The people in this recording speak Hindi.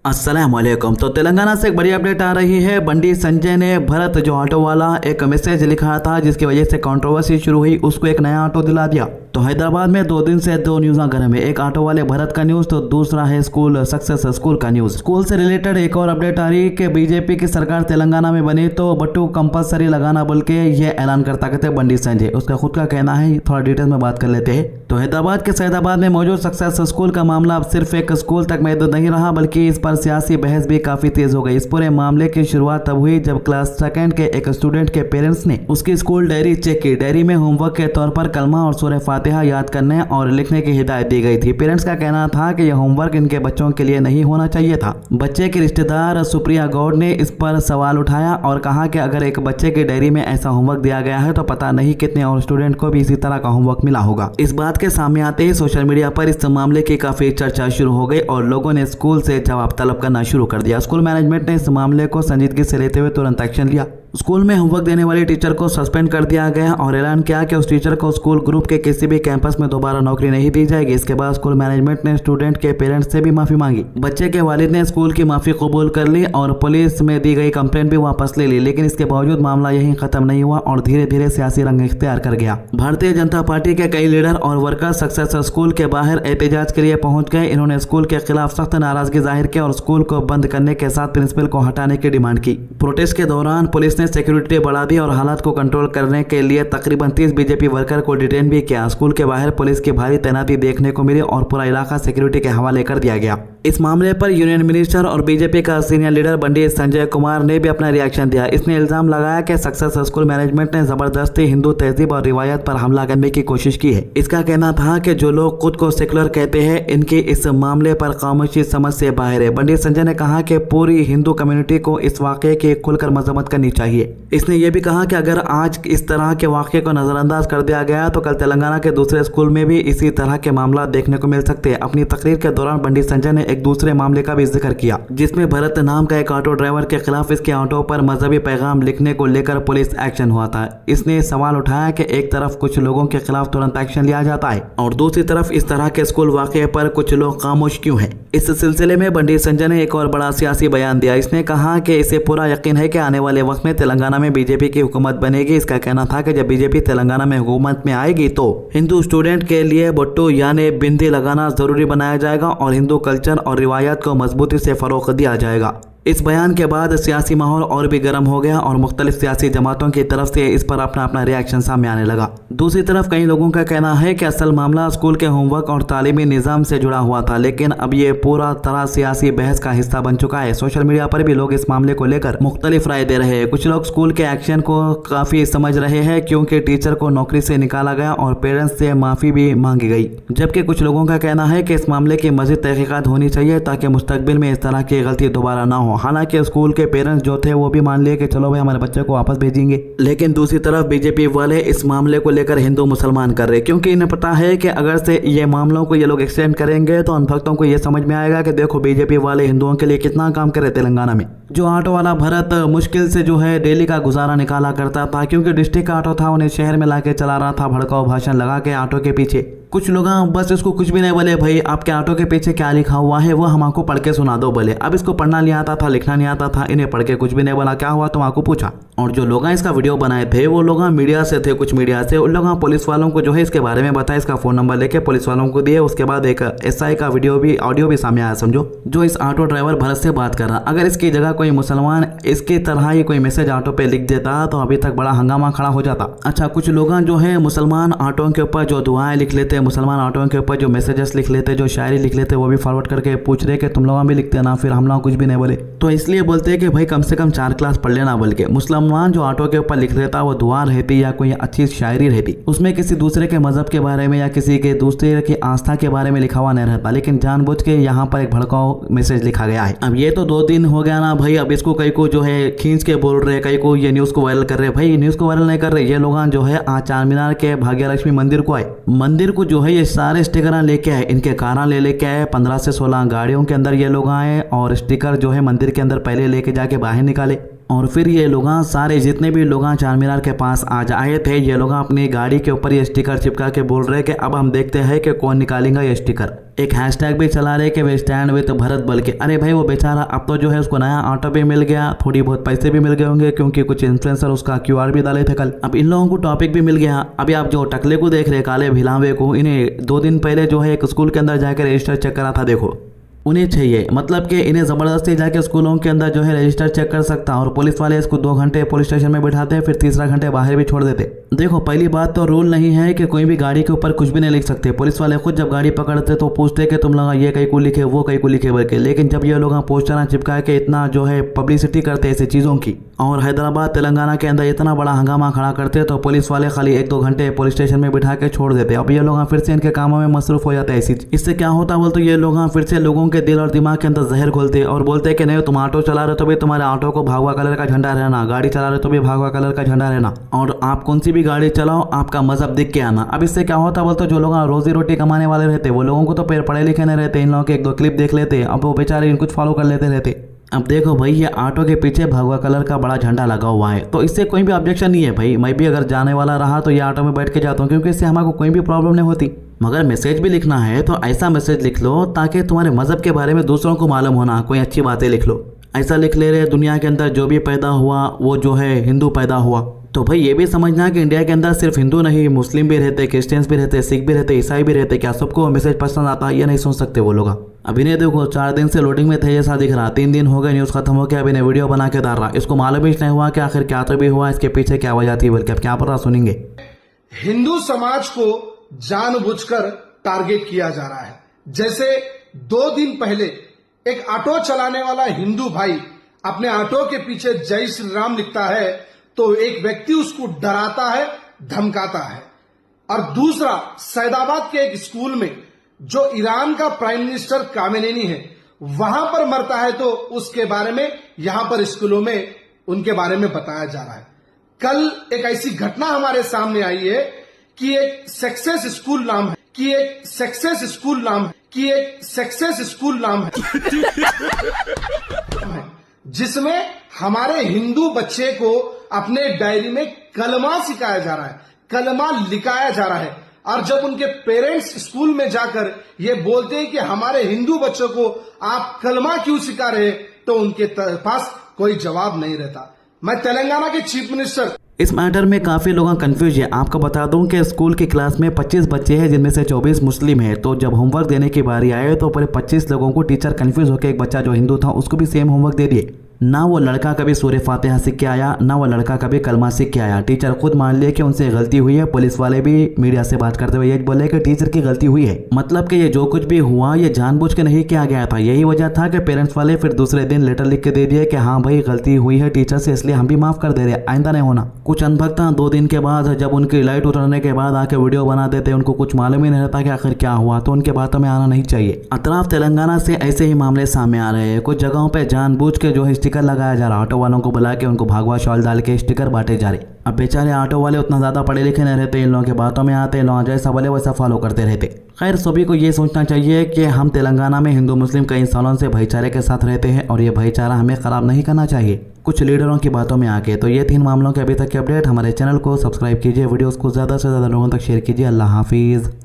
अस्सलामुअलैकुम। तो तेलंगाना से एक बड़ी अपडेट आ रही है। बंडी संजय ने भरत जो ऑटो वाला एक मैसेज लिखा था जिसकी वजह से कंट्रोवर्सी शुरू हुई, उसको एक नया ऑटो दिला दिया। तो हैदराबाद में 2 दिन से 2 न्यूज़ घर में, एक ऑटो वाले भरत का न्यूज़ तो दूसरा है स्कूल सक्सेस स्कूल का न्यूज़। स्कूल से रिलेटेड एक और अपडेट आ रही है कि बीजेपी की सरकार तेलंगाना में बनी तो बट्टू कंपलसरी लगाना बोल के ये ऐलान करता कहते बंडी संजय। उसका खुद का कहना है, थोड़ा डिटेल में बात कर लेते हैं। तो हैदराबाद के सैदाबाद में मौजूद सक्सेस स्कूल का मामला अब सिर्फ एक स्कूल तक महदूद नहीं रहा, बल्कि इस पर सियासी बहस भी काफी तेज हो गई। इस पूरे मामले की शुरुआत तब हुई जब क्लास 2 के एक स्टूडेंट के पेरेंट्स ने उसकी स्कूल डायरी चेक की। डायरी में होमवर्क के तौर पर कलमा और सूरह फातिहा याद करने और लिखने की हिदायत दी गई थी। पेरेंट्स का कहना था कि यह होमवर्क इनके बच्चों के लिए नहीं होना चाहिए था। बच्चे के रिश्तेदार सुप्रिया गौड़ ने इस पर सवाल उठाया और कहा कि अगर एक बच्चे की डायरी में ऐसा होमवर्क दिया गया है तो पता नहीं कितने और स्टूडेंट को भी इसी तरह का होमवर्क मिला होगा। इस बात के सामने आते ही सोशल मीडिया पर इस मामले की काफी चर्चा शुरू हो गई और लोगों ने स्कूल से जवाब तलब करना शुरू कर दिया। स्कूल मैनेजमेंट ने इस मामले को संजीदगी से लेते हुए तुरंत एक्शन लिया। स्कूल में होमवर्क देने वाले टीचर को सस्पेंड कर दिया गया और ऐलान किया कि उस टीचर को स्कूल ग्रुप के किसी भी कैंपस में दोबारा नौकरी नहीं दी जाएगी। इसके बाद स्कूल मैनेजमेंट ने स्टूडेंट के पेरेंट्स से भी माफी मांगी। बच्चे के वालिद ने स्कूल की माफी कबूल कर ली और पुलिस में दी गई कंप्लेंट भी वापस ले ली, लेकिन इसके बावजूद मामला यहीं खत्म नहीं हुआ और धीरे धीरे सियासी रंग इख्तियार कर गया। भारतीय जनता पार्टी के कई लीडर और वर्कर्स सक्सेस स्कूल के बाहर एहतजाज के लिए पहुंच गए। इन्होंने स्कूल के खिलाफ सख्त नाराजगी जाहिर की और स्कूल को बंद करने के साथ प्रिंसिपल को हटाने की डिमांड की। प्रोटेस्ट के दौरान पुलिस ने सिक्योरिटी बढ़ा दी और हालात को कंट्रोल करने के लिए तकरीबन 30 बीजेपी वर्कर को डिटेन भी किया। स्कूल के बाहर पुलिस की भारी तैनाती देखने को मिली और पूरा इलाका सिक्योरिटी के हवाले कर दिया गया। इस मामले पर यूनियन मिनिस्टर और बीजेपी का सीनियर लीडर बंडी संजय कुमार ने भी अपना रिएक्शन दिया। इसने इल्जाम लगाया कि सक्सेस स्कूल मैनेजमेंट ने जबरदस्ती हिंदू तहजीब और रिवायत पर हमला करने की कोशिश की है। इसका कहना था कि जो लोग खुद को सेकुलर कहते हैं इनकी इस मामले पर खामोशी समझ से बाहर है। बंडी संजय ने कहा कि पूरी हिंदू कम्युनिटी को इस वाक़े की खुलकर मजम्मत करनी चाहिए। इसने ये भी कहा कि अगर आज इस तरह के वाक़े को नजरअंदाज कर दिया गया तो कल तेलंगाना के दूसरे स्कूल में भी इसी तरह के मामला देखने को मिल सकते हैं। अपनी तकरीर के दौरान बंडी संजय ने एक दूसरे मामले का भी जिक्र किया जिसमें भरत नाम का एक ऑटो ड्राइवर के खिलाफ इसके ऑटो पर मजहबी पैगाम लिखने को लेकर पुलिस एक्शन हुआ था। इसने सवाल उठाया कि एक तरफ कुछ लोगों के खिलाफ तुरंत एक्शन लिया जाता है और दूसरी तरफ इस तरह के स्कूल वाक़े पर कुछ लोग खामोश क्यों हैं। इस सिलसिले में बंडी संजय ने एक और बड़ा सियासी बयान दिया। इसने कहा कि इसे पूरा यकीन है कि आने वाले वक्त में तेलंगाना में बीजेपी की हुकूमत बनेगी। इसका कहना था कि जब बीजेपी तेलंगाना में हुकूमत में आएगी तो हिंदू स्टूडेंट के लिए बट्टू यानी बिंदी लगाना जरूरी बनाया जाएगा और हिंदू कल्चर और रिवायत को मजबूती से फरोग दिया जाएगा। इस बयान के बाद सियासी माहौल और भी गर्म हो गया और मुख्तलिफ सियासी जमातों की तरफ से इस पर अपना अपना रिएक्शन सामने आने लगा। दूसरी तरफ कई लोगों का कहना है कि असल मामला स्कूल के होमवर्क और तालीमी निज़ाम से जुड़ा हुआ था, लेकिन अब ये पूरा तरह सियासी बहस का हिस्सा बन चुका है। सोशल मीडिया पर भी लोग इस मामले को लेकर मुख्तलिफ राय दे रहे हैं। कुछ लोग स्कूल के एक्शन को काफ़ी समझ रहे हैं क्योंकि टीचर को नौकरी से निकाला गया और पेरेंट्स से माफ़ी भी मांगी गई, जबकि कुछ लोगों का कहना है कि इस मामले की मज़ीद तहकीकात होनी चाहिए ताकि मुस्तकबिल में इस तरह की गलती दोबारा ना हो। हालांकि स्कूल के पेरेंट्स जो थे वो भी मान लिए कि चलो भाई हमारे बच्चे को वापस भेजेंगे, लेकिन दूसरी तरफ बीजेपी वाले इस मामले को लेकर हिंदू मुसलमान कर रहे, क्योंकि इन्हें पता है कि अगर से ये मामलों को ये लोग एक्सटेंड करेंगे तो उन भक्तों को ये समझ में आएगा कि देखो बीजेपी वाले हिंदुओं के लिए कितना काम करे तेलंगाना में। जो ऑटो वाला भरत मुश्किल से जो है डेली का गुजारा निकाला करता था क्योंकि डिस्ट्रिक्ट का ऑटो था, उन्हें शहर में लाके चला रहा था भड़काऊ भाषण लगा के ऑटो के पीछे। कुछ लोग बस इसको कुछ भी नहीं बोले, भाई आपके ऑटो के पीछे क्या लिखा हुआ है वो हमको पढ़ के सुना दो बोले। अब इसको पढ़ना नहीं आता था, लिखना नहीं आता था, इन्हें पढ़ के कुछ भी नहीं बोला, क्या हुआ तुम आपको पूछा। और जो लोग इसका वीडियो बनाए थे वो लोग मीडिया से थे, कुछ मीडिया से। उन लोग पुलिस वालों को जो है इसके बारे में बताया, इसका फोन नंबर लेके पुलिस वालों को दिए। उसके बाद एक SI का ऑडियो भी सामने आया समझो, जो इस ऑटो ड्राइवर भरत से बात कर रहा। अगर इसकी जगह कोई मुसलमान इसकी तरह ही कोई मैसेज ऑटो पे लिख देता तो अभी तक बड़ा हंगामा खड़ा हो जाता। अच्छा, कुछ लोग जो है मुसलमान ऑटो के ऊपर जो दुआएं लिख लेते, मुसलमान ऑटो के ऊपर जो मैसेजेस लिख लेते, जो शायरी लिख लेते, वो भी फॉरवर्ड करके पूछ रहे कि तुम लोग भी लिखते ना, फिर हम लोग कुछ भी नहीं बोले। तो इसलिए बोलते हैं कि भाई कम से कम 4 क्लास पढ़ लेना बोल के। मुसलमान जो ऑटो के ऊपर लिख देता वो दुआ रहती या कोई अच्छी शायरी रहती, उसमें किसी दूसरे के मजहब के बारे में या किसी के दूसरे की आस्था के बारे में लिखा हुआ नहीं रहता, लेकिन जानबूझ के यहाँ पर एक भड़काऊ मैसेज लिखा गया है। अब ये तो 2 दिन हो गया ना भाई, अब इसको कई को जो है खींच के बोल रहे, कई को ये न्यूज़ को वायरल कर रहे। भाई न्यूज़ को वायरल नहीं कर रहे, ये लोग जो है आज चार मीनार के भाग्यलक्ष्मी मंदिर को आए, मंदिर को जो है ये सारे स्टिकर लेके आए, इनके कारा लेके आए। 15 से 16 गाड़ियों के अंदर ये लोग आए और स्टिकर जो है मंदिर के अंदर पहले लेके जाके बाहर निकाले। और फिर ये लोग सारे जितने भी लोग चार मीनार के पास आज आए थे, ये लोग अपनी गाड़ी के ऊपर ये स्टिकर चिपका के बोल रहे कि अब हम देखते हैं कि कौन निकालेगा ये स्टिकर। एक हैशटैग भी चला रहे कि वे स्टैंड विद भरत बल के। अरे भाई वो बेचारा अब तो जो है उसको नया ऑटो भी मिल गया, थोड़ी बहुत पैसे भी मिल गए होंगे क्योंकि कुछ इन्फ्लुएंसर उसका QR भी डाले थे कल। अब इन लोगों को टॉपिक भी मिल गया। अभी आप जो टकले को देख रहे काले भिलावे को, इन्हें 2 दिन पहले जो है एक स्कूल के अंदर जाकर रजिस्टर चेक करा था। देखो उन्हें चाहिए मतलब कि इन्हें ज़बरदस्ती जाके स्कूलों के अंदर जो है रजिस्टर चेक कर सकता, और पुलिस वाले इसको 2 घंटे पुलिस स्टेशन में बिठाते, फिर तीसरा घंटे बाहर भी छोड़ देते। देखो पहली बात तो रूल नहीं है कि कोई भी गाड़ी के ऊपर कुछ भी नहीं लिख सकते। पुलिस वाले खुद जब गाड़ी पकड़ते तो पूछते कि तुम लोग ये कहीं को लिखे वो कहीं को लिखे बोल के, लेकिन जब ये लोग पोस्टर चिपका के इतना जो है पब्लिसिटी करते ऐसी चीज़ों की, और हैदराबाद तेलंगाना के अंदर इतना बड़ा हंगामा खड़ा करते, तो पुलिस वाले खाली 1-2 घंटे पुलिस स्टेशन में बिठा के छोड़ देते। अब ये लोग फिर से इनके कामों में मसरूफ हो जाते हैं। इससे क्या होता बोल तो ये लोग फिर से लोगों के दिल और दिमाग के अंदर जहर घोलते और बोलते कि नहीं तुम ऑटो चला रहे तो भी तुम्हारे ऑटो को भगवा कलर का झंडा रहना, गाड़ी चला रहे तो भी भगवा कलर का झंडा रहना, और आप कौन सी भी गाड़ी चलाओ आपका मजहब दिख के आना। अब इससे क्या होता बोलते जो लोग रोजी रोटी कमाने वाले रहते वो लोगों को तो पढ़े लिखे नहीं रहते, इन लोगों के 1-2 क्लिप देख लेते, अब वो बेचारे इन कुछ फॉलो कर लेते रहते। अब देखो भाई ये ऑटो के पीछे भगवा कलर का बड़ा झंडा लगा हुआ है, तो इससे कोई भी ऑब्जेक्शन नहीं है भाई। मैं भी अगर जाने वाला रहा तो ये ऑटो में बैठ के जाता हूँ क्योंकि इससे हमारे को कोई भी प्रॉब्लम नहीं होती। मगर मैसेज भी लिखना है तो ऐसा मैसेज लिख लो ताकि तुम्हारे मजहब के बारे में दूसरों को मालूम होना, कोई अच्छी बातें लिख लो। ऐसा लिख ले रहे दुनिया के अंदर जो भी पैदा हुआ वो जो है हिंदू पैदा हुआ। तो भाई ये भी समझना कि इंडिया के अंदर सिर्फ हिंदू नहीं, मुस्लिम भी रहते, क्रिश्चियंस भी रहते, सिख भी रहते, ईसाई भी रहते। क्या सबको मैसेज पसंद आता है? ये नहीं सोच सकते वो लोग। अभी नहीं देखो 4 दिन से लोडिंग में थे जैसा दिख रहा, 3 दिन हो गए न्यूज़ खत्म हो गया, अभी ने वीडियो बना के डाल रहा। इसको मालूम ही नहीं हुआ कि आखिर क्या तो भी हुआ, इसके पीछे क्या वजह थी, बल्कि अब क्या पता सुनेंगे। हिंदू समाज को जानबूझकर टारगेट किया जा रहा है। जैसे 2 दिन पहले एक ऑटो चलाने वाला हिंदू भाई अपने ऑटो के पीछे जय श्री राम लिखता है तो एक व्यक्ति उसको डराता है, धमकाता है। और दूसरा सैदाबाद के एक स्कूल में जो ईरान का प्राइम मिनिस्टर कामेनेनी है वहां पर मरता है तो उसके बारे में यहां पर स्कूलों में उनके बारे में बताया जा रहा है। कल एक ऐसी घटना हमारे सामने आई है कि एक सक्सेस स्कूल नाम है जिसमें हमारे हिंदू बच्चे को अपने डायरी में कलमा सिखाया जा रहा है, कलमा लिखाया जा रहा है। और जब उनके पेरेंट्स स्कूल में जाकर ये बोलते हैं कि हमारे हिंदू बच्चों को आप कलमा क्यों सिखा रहे, तो उनके पास कोई जवाब नहीं रहता। मैं तेलंगाना के चीफ मिनिस्टर इस मैटर में काफ़ी लोग कंफ्यूज है। आपको बता दूं कि स्कूल की क्लास में 25 बच्चे हैं जिनमें से 24 मुस्लिम है। तो जब होमवर्क देने की बारी आए तो पूरे 25 लोगों को टीचर कंफ्यूज होकर एक बच्चा जो हिंदू था उसको भी सेम होमवर्क दे दिए। ना वो लड़का कभी सूर्य फातिहा सीख के आया, ना वो लड़का कभी कलमा सीख के आया। टीचर खुद मान लिया कि उनसे गलती हुई है। पुलिस वाले भी मीडिया से बात करते हुए ये बोले कि टीचर की गलती हुई है, मतलब कि ये जो कुछ भी हुआ ये जानबूझ के नहीं किया गया था। यही वजह था कि पेरेंट्स वाले फिर दूसरे दिन लेटर लिख के दे दिए कि हाँ भाई गलती हुई है टीचर से, इसलिए हम भी माफ कर दे रहे, आइंदा नहीं होना। कुछ अनभक्त 2 दिन के बाद जब उनकी लाइट उतरने के बाद आके वीडियो बना देते, उनको कुछ मालूम ही नहीं रहता कि आखिर क्या हुआ, तो उनके बातों में आना नहीं चाहिए। अतराफ तेलंगाना से ऐसे ही मामले सामने आ रहे हैं। कुछ जगहों पर जानबूझ के जो है स्टिकर लगाया जा रहा, ऑटो वालों को बुला के उनको भगवा शॉल डाल के स्टिकर बांटे जा रहे। अब बेचारे ऑटो वाले उतना ज़्यादा पढ़े लिखे नहीं रहते, इन लोगों के बातों में आते, लोग जैसा बोले वैसा फॉलो करते रहते। खैर सभी को ये सोचना चाहिए कि हम तेलंगाना में हिंदू मुस्लिम कई सालों से भाईचारे के साथ रहते हैं और ये भाईचारा हमें ख़राब नहीं करना चाहिए कुछ लीडरों की बातों में आके। तो ये 3 मामलों के अभी तक के अपडेट। हमारे चैनल को सब्सक्राइब कीजिए, वीडियोज़ को ज़्यादा से ज़्यादा लोगों तक शेयर कीजिए। अल्लाह हाफिज़।